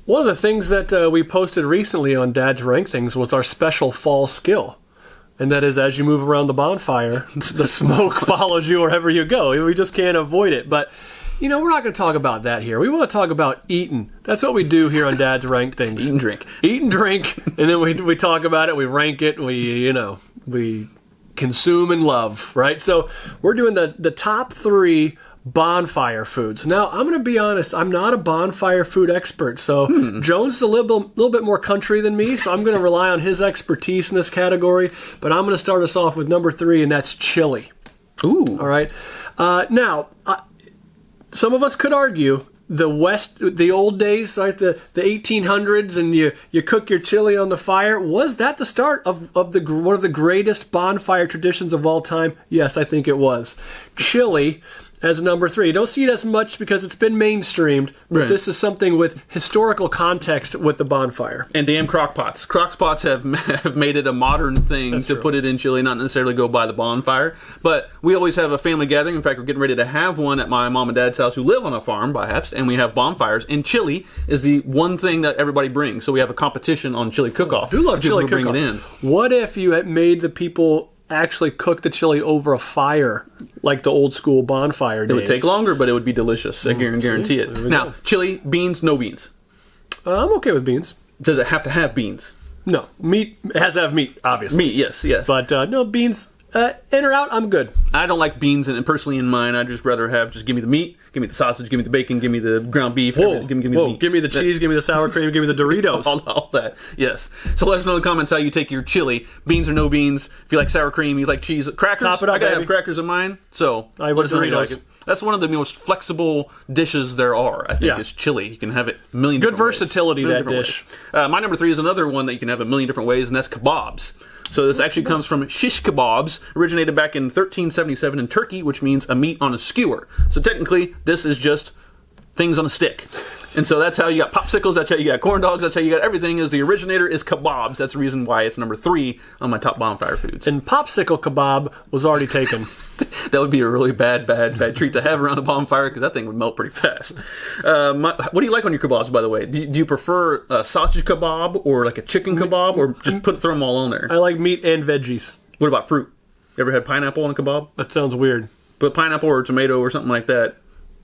One of the things that we posted recently on Dad's Rank Things was our special fall skill. And that is, as you move around the bonfire, the smoke follows you wherever you go. We just can't avoid it. But, we're not going to talk about that here. We want to talk about eating. That's what we do here on Dad's Rank Things. Eat and drink. Eat and drink. And then we talk about it, we rank it, we consume and love, right? So we're doing the top 3 bonfire foods. Now, I'm going to be honest, I'm not a bonfire food expert, so Jones is a little bit more country than me, so I'm going to rely on his expertise in this category, but I'm going to start us off with number 3, and that's chili. Ooh. All right. Now, some of us could argue the old days, like the 1800s, and you cook your chili on the fire. Was that the start of one of the greatest bonfire traditions of all time? Yes, I think it was. Chili as number 3. You don't see it as much because it's been mainstreamed, but this is something with historical context with the bonfire. And damn crockpots. Crockpots have made it a modern thing to put it in chili, not necessarily go by the bonfire. But we always have a family gathering. In fact, we're getting ready to have one at my mom and dad's house, who live on a farm, perhaps, and we have bonfires. And chili is the one thing that everybody brings. So we have a competition on chili cook-off. I do love chili cook-offs. What if you had made the people actually cook the chili over a fire like the old school bonfire days? It would take longer, but it would be delicious. I guarantee it. Now, chili, beans, no beans. I'm okay with beans. Does it have to have beans? No. Meat, it has to have meat, obviously. Meat, yes. But no, beans, in or out, I'm good. I don't like beans, and personally in mine, I'd just rather give me the meat, give me the sausage, give me the bacon, give me the ground beef. Give me the meat. Give me the cheese, give me the sour cream, give me the Doritos. all that, yes. So let us know in the comments how you take your chili. Beans or no beans. If you like sour cream, you like cheese. Crackers. Top it up, I gotta baby. have crackers in mine. So I would Doritos. Like it. That's one of the most flexible dishes there are, I think, is chili. You can have it a million different ways. Good versatility, that dish. My number 3 is another one that you can have a million different ways, and that's kabobs. So this actually comes from shish kebabs, originated back in 1377 in Turkey, which means a meat on a skewer. So technically, this is just things on a stick. And so that's how you got popsicles, that's how you got corn dogs, that's how you got everything. The originator is kabobs. That's the reason why it's number 3 on my top bonfire foods. And popsicle kebab was already taken. That would be a really bad treat to have around a bonfire, because that thing would melt pretty fast. What do you like on your kebabs, by the way? Do you prefer a sausage kebab or like a chicken kebab, or just throw them all on there? I like meat and veggies. What about fruit? You ever had pineapple on a kebab? That sounds weird. Put pineapple or tomato or something like that.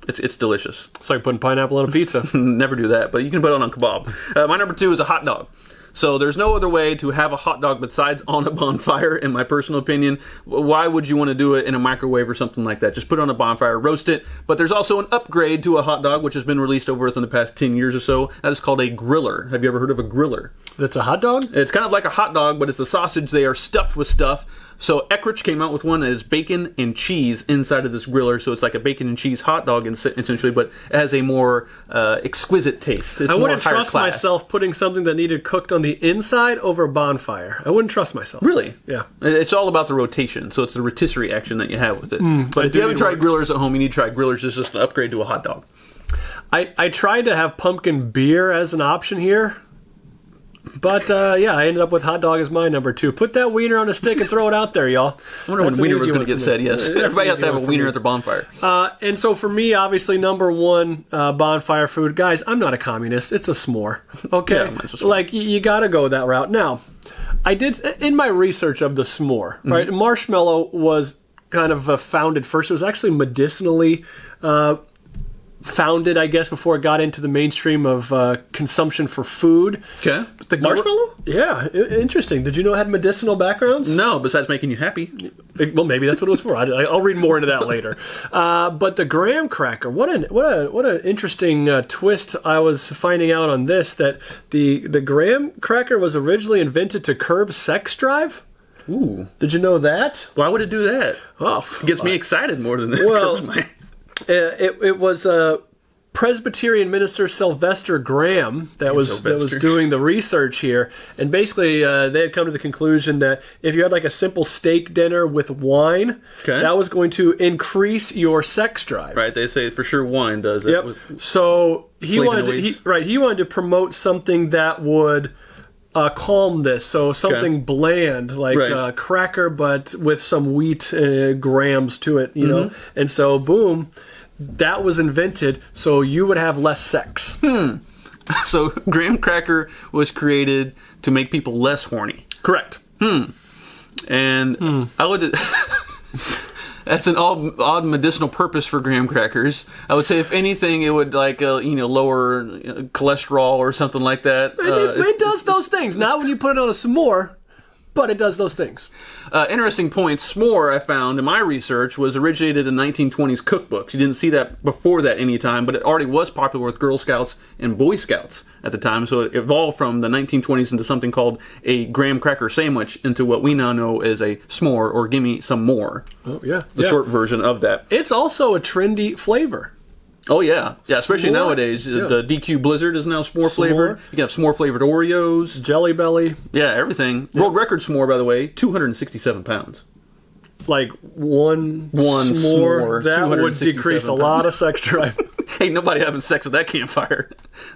It's delicious. It's like putting pineapple on a pizza. Never do that, but you can put it on a kebab. My number 2 is a hot dog. So there's no other way to have a hot dog besides on a bonfire, in my personal opinion. Why would you want to do it in a microwave or something like that? Just put it on a bonfire, roast it. But there's also an upgrade to a hot dog, which has been released over within the past 10 years or so. That is called a griller. Have you ever heard of a griller? That's a hot dog? It's kind of like a hot dog, but it's a sausage. They are stuffed with stuff. So Eckrich came out with one that is bacon and cheese inside of this griller. So it's like a bacon and cheese hot dog essentially, but it has a more exquisite taste. It's I wouldn't more higher trust class. myself putting something that needed cooked on the inside over a bonfire. I wouldn't trust myself. Really? Yeah. It's all about the rotation. So it's the rotisserie action that you have with it. But if you haven't tried grillers at home, you need to try grillers. It's just an upgrade to a hot dog. I tried to have pumpkin beer as an option here. But, I ended up with hot dog as my number 2. Put that wiener on a stick and throw it out there, y'all. I wonder when wiener was going to get said, yes. Everybody has to have a wiener at their bonfire. And so for me, obviously, number 1 bonfire food. Guys, I'm not a communist. It's a s'more. Okay? Yeah, like, you got to go that route. Now, I did, in my research of the s'more, right, marshmallow was kind of founded first. It was actually medicinally founded, I guess, before it got into the mainstream of consumption for food. Okay. The marshmallow? Yeah, interesting. Did you know it had medicinal backgrounds? No, besides making you happy. Well, maybe that's what it was for. I'll read more into that later. But the graham cracker, what an interesting twist I was finding out on this, that the graham cracker was originally invented to curb sex drive. Ooh. Did you know that? Why would it do that? Oh, it gets me excited more than that. Well, it was Presbyterian minister Sylvester Graham that was doing the research here, and basically they had come to the conclusion that if you had like a simple steak dinner with wine, that was going to increase your sex drive. Right? They say for sure wine does that. Yep. So he wanted to promote something that would calm this, so something bland like cracker, but with some wheat grams to it, you know. And so, boom, that was invented so you would have less sex. So graham cracker was created to make people less horny. Correct. And I would... That's an odd medicinal purpose for graham crackers. I would say, if anything, it would lower cholesterol or something like that. It does those things. Not when you put it on a s'more, but it does those things. Interesting point. S'more, I found in my research, was originated in 1920s cookbooks. You didn't see that before that any time, but it already was popular with Girl Scouts and Boy Scouts at the time. So it evolved from the 1920s into something called a graham cracker sandwich into what we now know as a s'more, or gimme some more. Oh, yeah. The short version of that. It's also a trendy flavor. Oh, yeah. Yeah, especially S'more? nowadays. Yeah. The DQ Blizzard is now s'more flavored. You can have s'more flavored Oreos. Jelly Belly. Yeah, everything. World record s'more, by the way, 267 pounds. Like one s'more, that would decrease a lot of sex drive. Ain't nobody having sex at that campfire.